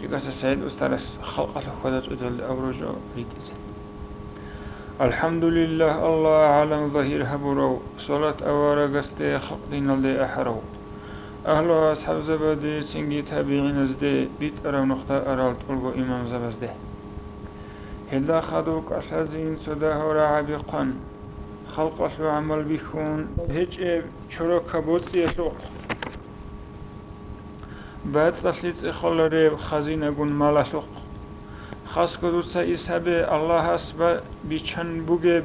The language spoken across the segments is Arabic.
جيكاس سعيد أسترس خلق الخدج أدل أورجو ريتزن الحمد لله الله عالم ظهير هبرو صلاة أورا قستي خلق دين اللي أحرو أهل أصحاب زبدي سنجي تابعين زدي بيت أرى نقطة أرى طلبو إمام زبزده هلا خدوك أشازين سده ورعبقا خلق أشو عمل بيخون هيج شروك بوتس يشوق بعد تسليت إخوال ريب خزينة قن مالا شوق خاص كدوسا إسحابي الله أسبا بيشان بوغيب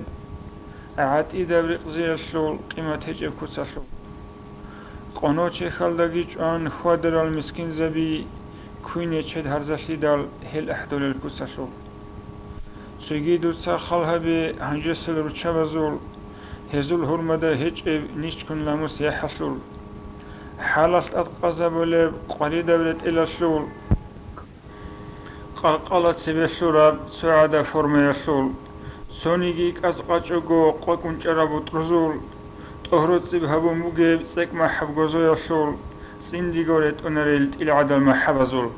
عاد إذا برقزي الشول قيمة هيج كوتسا شول قنو چه خلدگیچ آن خوادر المسكين زبي كوينة چد هرزشي دال هل احدول الكوتسا شول سوگی دوتسا خالها به هنجسل رو چه بزول هزول هرمده هیچ نیش کن لاموس یحشول حالت اتقاذا بوله قريدة بلت إلى الشول قلقلت سبشورا سعادة فرمي الشول سونيجيك أزقاچوغو قوكون چرابو ترزول طهرت سبهبو موغيب سيك محب غزو الشول سنديگورت أنريلت إلى عدل محب زول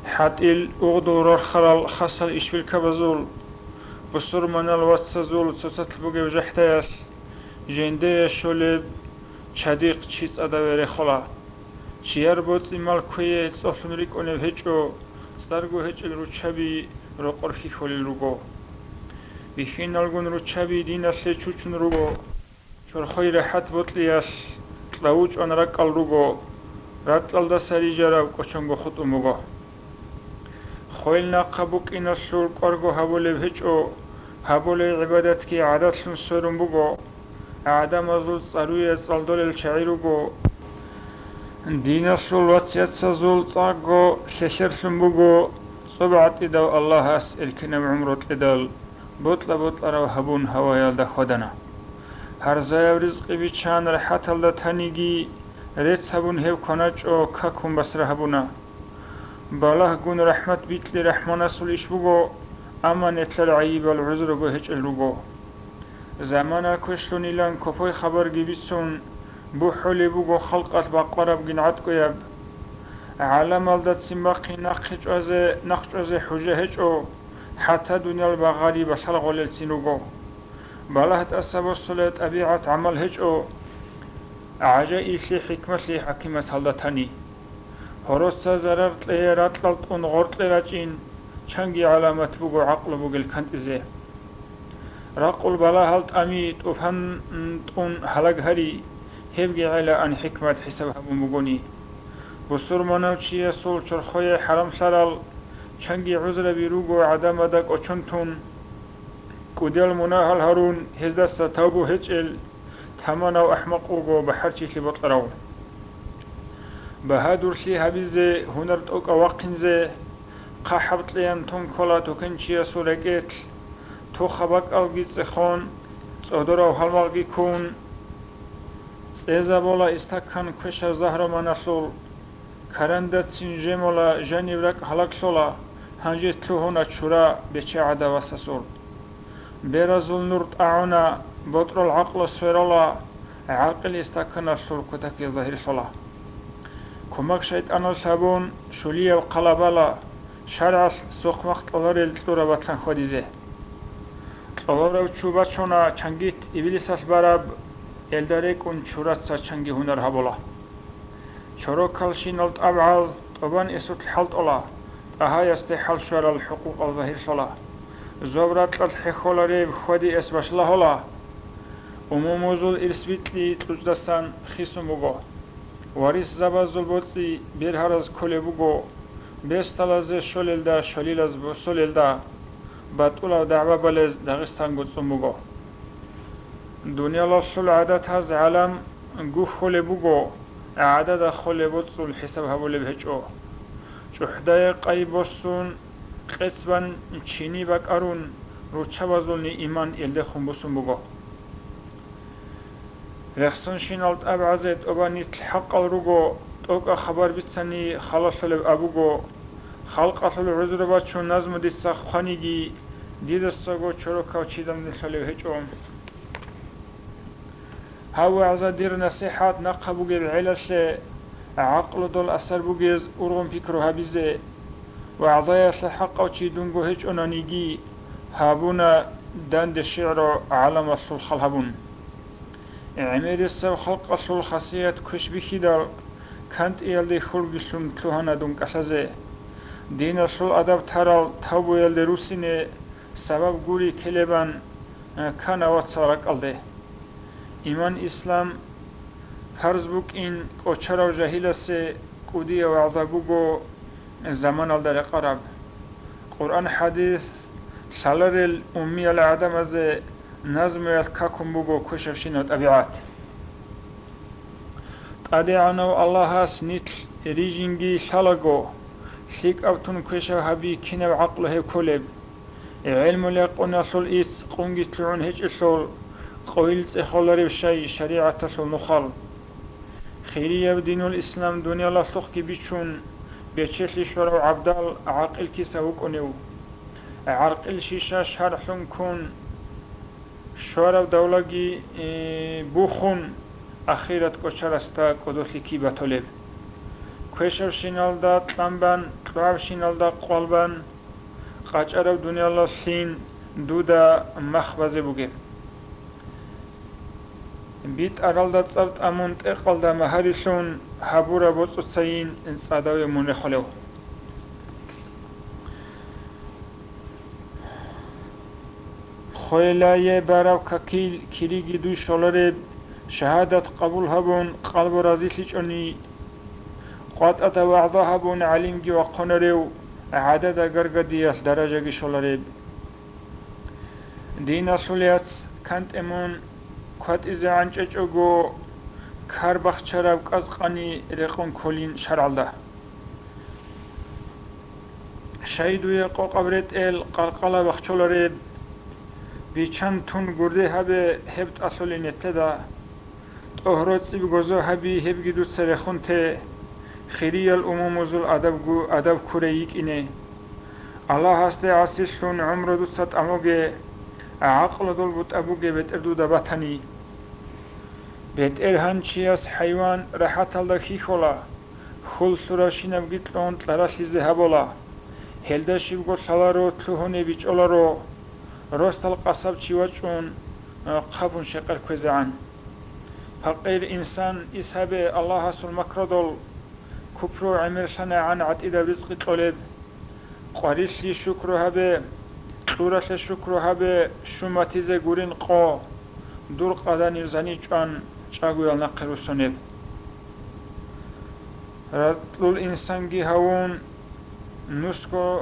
حتى أغدور الخلال خاصل إشبيل كبزول بصر من الواتسازول سوسات البوغي وجحتايش جندي شولب شديق چيز أدوير خلا شيار بوت إمال كوية صفن ريك أنه هجو سرگو هج الروچبي رو قرخي خولي روغو بخين الگون روچبي دين أسلي چوچن روغو شرخوي رحت بوتلياش تلاوچ أن رك الروغو راتل دا سري جراب قچنگو خط أموغو خويلنا قبوك إن السور قرغو هبولي بهجو هبولي عبادتك عادات سنسورن بوغو عادم أزول صاروية صالدول الشعيروغو دين السور واتسيات سازول صاقو ششرشن بوغو صبعت إدو الله أس الكنم عمرت إدال بطل رو هبون هوايال دا خودنا هرزايا ورزقي بيچان رحات الدا تانيگي ريت هبون هيو كوناج او كاكم بسر هبونا بالله قون رحمت بيت لي رحمنا سوليش بوغو اما نتلر عيب العذر بو هج الروغو زمانا كشلون إلان كفوي خبر جيبتسون بو حولي بوغو خلقات باقوارا بگين عدكو يب عالم الدت سنباقي نخج أزي حجة هج او حتى دنيا البغالي بشلغو للسنوغو بالله تأسبو الصلاة أبيعت عمل هج او عجائي لي حكمة لي حكيمة سالدتاني هروسا زررت لي راتلت اون غورت لي راجين چنگي علامت بوغو عقل بوغل كنت ازي راقل بلا هلت اميت وفن تون حلق هري هبگي على ان حكمت حساب هبو مغوني بسر منوچي سول چرخوي حرم شرال چنگي عذر بيروغو عدم دك اوچنتون كوديل مناهل هارون هزدست تابو هجل تمانا احمقوغو بحرچي لبطلراو بهادر شي هبيزي هنرت اوك واقنزي قاحبت ليان تون كولا توكنشي سوريكيت تو خبك الگيت خون صدراو هلمالگي كون سيزا بولا استكان كشر زهر مناسول كرندت سنجمولا جانيورك هلاك شولا هنجي تلوهونا چورا بچه عدا وسسول بيرازول نورت اعونا بطر العقل سفرولا عقل استكان الشور كتاكي ظهير شولا كمك شيطان الشابون شولية القلبالا شرع سوق وقت أولار التلورة بطلان خوديزه أولار وچوبات شونا چنگيت إبليساس باراب الداريك ون چورات سا چنگي هنر هبولا چورو كالشين الت أبعال طبان إسوت الحلط أولا أهاي استحال شوار الحقوق الظهير شولا زوبرات الحخولا ريب خودي اسباش لهولا وموموزول إرسبيت لي تلوجدستان خيسو مغو واريس زبازول بوتسي بيرهارز كولي بوغو بيستالازي شوليلدا شوليلاز بوسوليلدا باتولا دعوة بلز داغستان قدسو مغو دنيا لشول عادات هز عالم قوف خولي بوغو عادة خولي بوتسو الحساب هبولي بهجو شحدايا قايبوسون قسبان چيني باك أرون رو چوازولني إيمان إلده خنبوسو مغو رخصن شينالت أبعزت أبانيت الحق الرغو توقع خبر بتسني خلاص لأبوغو خلق أصل عذر باتشو نظم دي سخوانيجي دي دستاغو چروكاو چيدم دلخلو هجوم هاو عزا دير نصيحات نقبوغي العلش عقل دول أثر بوغيز أرغم فكرو هبيزي وعضايا سحق أو تشيدونغو هيج أنانيجي هابونا داند الشعر علم الصل خلهبون عمير السو خلق الصل خاصية كش بخدال كانت إيالدي خلق سلم تلوهانا دونك أسازي دين الصل أدب ترال توبو يالدي روسيني سبب قولي كليبان كان واتسارك ألدي إيمان إسلام هرز بوك إن قوچرا و جاهيلا سي قودية وعضا بوغو زمان الدار قرب قرآن حديث سالر الأمي العدم از نظم يلكاكم بوغو كشفشين طبيعات قادعنو الله سنيت ريجينجي سالغو سيك أوتون كشف هبي كينو عقله كولب علم لقنا سول إيس قونجي تلعون هيج إسول قويل تخلري بشي شريعة سول نخال خيرية بدين الإسلام دنيا لا سخكي بيشون بيتشيسلي شورو عبدال عقل كي سوق أنيو عقل شيشة شرحون كون شورو دولجي بوخون أخيرت كوشرستا قدوسي كي بطلب كوشر شينال دا تلمبان قراب شينال دا قلبان قاچرو دنيا لا سين دودا مخبزه بوگه بيت أرالدا تصبت أمونت إقالدا مهاريشون هابورا بوصوصين إنساداوي مونخلو خويلاي باراو كاكيل كيريجي دوي شولاري شهادة قبول هبون قلب رازي سيچوني قوات أتا وعضا هبون عليمجي وقنريو عدد غرغدياس درجة شولاري دينا سوليات كانت امون كوات إذا عنجج أغو كاربخ چراب قزقاني رقون كولين شرعالده شايدو يقو قبرت قلقلا بخچولاري بيچان تون گرده هبه هبت اصولي نتدا طهرات سيب گوزو هبي هب گدو سرخون ته خيري الأموم وزول أدب كوريك إنه الله هسته عسيشون عمر دو ست أموغي عقل دول بوت أبوغي بيت اردو دباتني بيت إرهان چياس حيوان راحت الدا خيخولا خول سراشين بگيت لون تلراسي زهبولا هلدا شيب گو سالارو تلوهوني بيچ اولارو روست القصب چيوچون قابون شقر كوزعان فقير إنسان إسهبه الله سل مكردول كفرو عمر سنة عن عتيدة رزق طلب قريش لي شكرو هبه طورش شكرو هبه شماتيزه گورين قو دور قدن يرزاني چان چاگويل نقرو سنب رتلول إنسانگي هون نسكو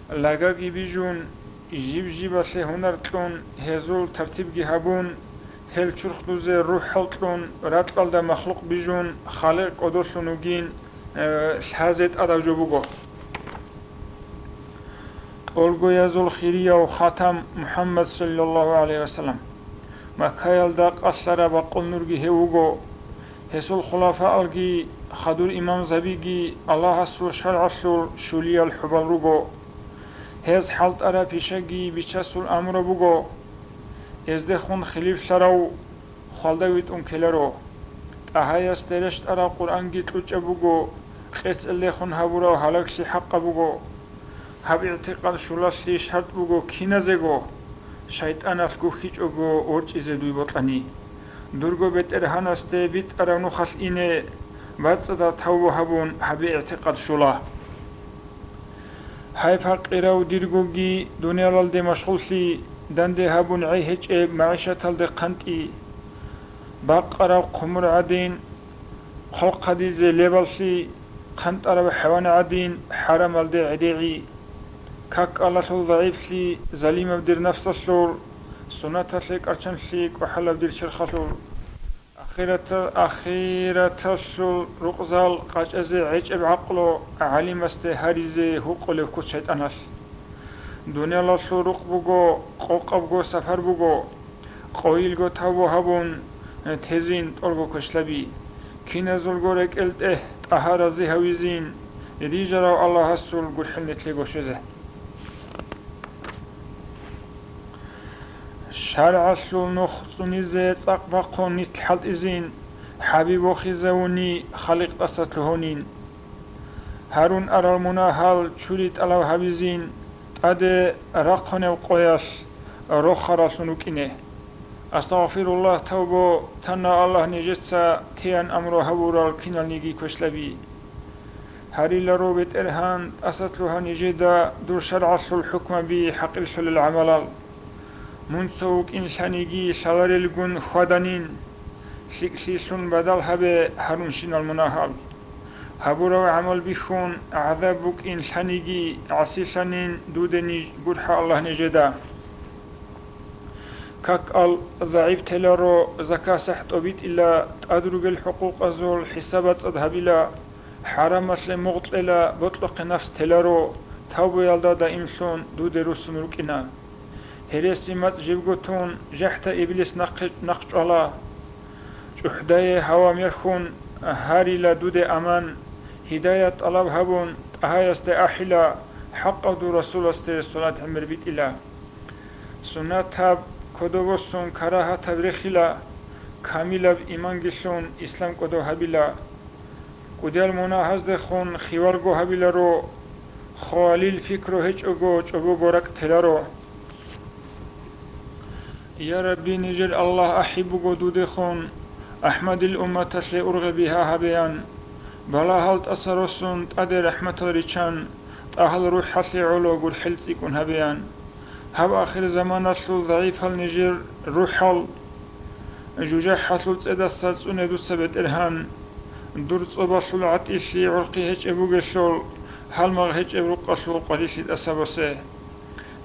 لگاگي بيجون جيب جيباسي هنرتلون هزول ترتيبگي هبون هل چرخ دوزه روح حلتلون رتقل دا مخلوق بيجون خالق قدوسلونوگين حازت ادو جبوگو اولگو يزول خيرية وخاتم محمد صلى الله عليه وسلم مكايل دا قصر بقل نورگي هوگو هسول خلافة الگي خدور امام زبيگي الله سو شرع سول شولي الحبال روگو هز حالت ارا پیشگی بیچسول امر بوگو ازده خون خلیف سراو خالدویت اون کلرو اهای استرشت ارا قرآن گیت لوچه بوگو قیس اللي خون هبورا و حلق سی حق بوگو هب اعتقاد شولاس لی شرط بوگو کی نزگو شیطان افگو خیچ اگو اور چیز دوی بطلنی درگو بیت ارهان استه بیت ارانو خس اینه بعد صدا تاو هبون هب اعتقاد شولا هاي فقيرة وديرغوغي دنيا لالدي مشغولسي دندي هابون عيهج معيشة تلدي قنطي باقرة قمر عدين خلق هديزي ليبالسي قنطرة حيوان عدين حرم الدي عديعي كاك الله سول ضعيفسي زليم بدير نفس السول سنة سيك أرشان سيك وحل بدير شرخ سول أخيرة السول رقزال قاش أزي عيج بعقلو علم استهاريزي هقو لفكو شيطان هس دنيا الله سول رق بوغو قوق بوغو سفر بوغو قويل گو تاو هبون تزين تولغو كشلبي كينا زلغو رك الته طهارة زي هويزين ريجراو الله السول قول حلت لغو شزه شرع السول نخصني زي تقبقون نتحل إزين حبيب وخزوني خلق قصت لهونين هارون أرال مناهل شريت ألو هبزين أدي رقنا وقياس روخرا سنوكينه أستغفر الله توبو تنا الله نجسا تيان أمرو هبورال كينال نيجي كشلبي هاري لروبت إرهان أسطلها نجدا دور شرع الحكم بي حقل شل العملال منسوك إنسانيجي شلر الجن خدانين شيسون بدل هبه هارونشين المناهل هبورو عمل بيخون عذابك إنسانيجي عسيسانين دودني قرح الله نجدا كاك ضعيف تلارو زكاة سحت أبيت إلا أدرج الحقوق أزول حسابات أذهب إلى حرام مسلم مغطل إلى بطلق نفس تلارو توبو يلدا دا إنسون دود رسم ركنا هرسي مات جيبغتون جحت إبليس نقش الله جحداي هوا ميرخون هاري لا دود أمان هداية طلب هبون أهايست أحلا حق دو رسول استي صلاة عمر بيت إلا سنة هب كدوغسون كراها تبريخلا كاملا بإيمان جسون إسلام كدو هبلا كدال مناهز دخون خيوارغو هبلا رو خواليل فكرو هج أغو غورك تلارو يا ربي نجر الله أحبو دودخون أحمد الأمة تسلي أرغ بها هبيان بلا هلت أسرسون تأدي رحمة الريشان أهل روح حسي علو قول حلسي كون هبيان هب آخر زمان أصل ضعيف هل نجر روح هل جوجا حصل تأدى السلسون دو سبت إرهان دور تصبصل عطيسي عرقي هج أبو قشول هل مغ هج أبو قصول قديسي أسابسي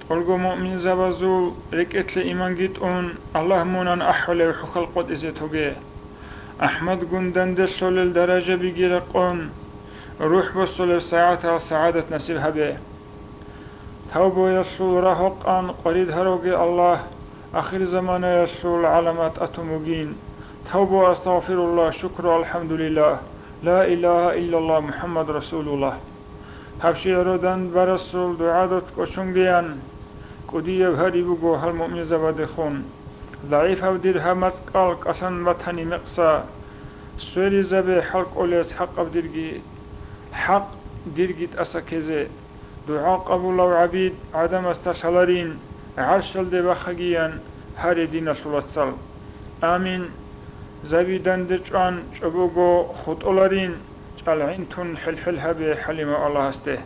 تقولقو مؤمن زبازول ركت لإيمان جيت الله مونان أحولي وحق القدس توجيه أحمد قندن دسول الدرجة بيجيرقون روح بسول الساعة سعادة نسيبها به توبو يسول رهقان قريد هروقي الله آخر زمان يسول علامات أتموجين توبو أستغفر الله شكر الحمد لله لا إله إلا الله محمد رسول الله هبشي رودان برسول دعادت كشنجيان قدية بهاري بقو هالمؤمن زبادخون ضعيف هودير همت قالك أسان بطني مقصى سوري زبي حلق أوليس حق بدرجي حق درجت أسكزي دعاء قبول وعبيد عدم استشلرين عرشل دي بخجيان هاري دين الصلاة آمين زبيدان دجان شبوغو خط أولارين جالعين تون حل حلها بحلم الله استه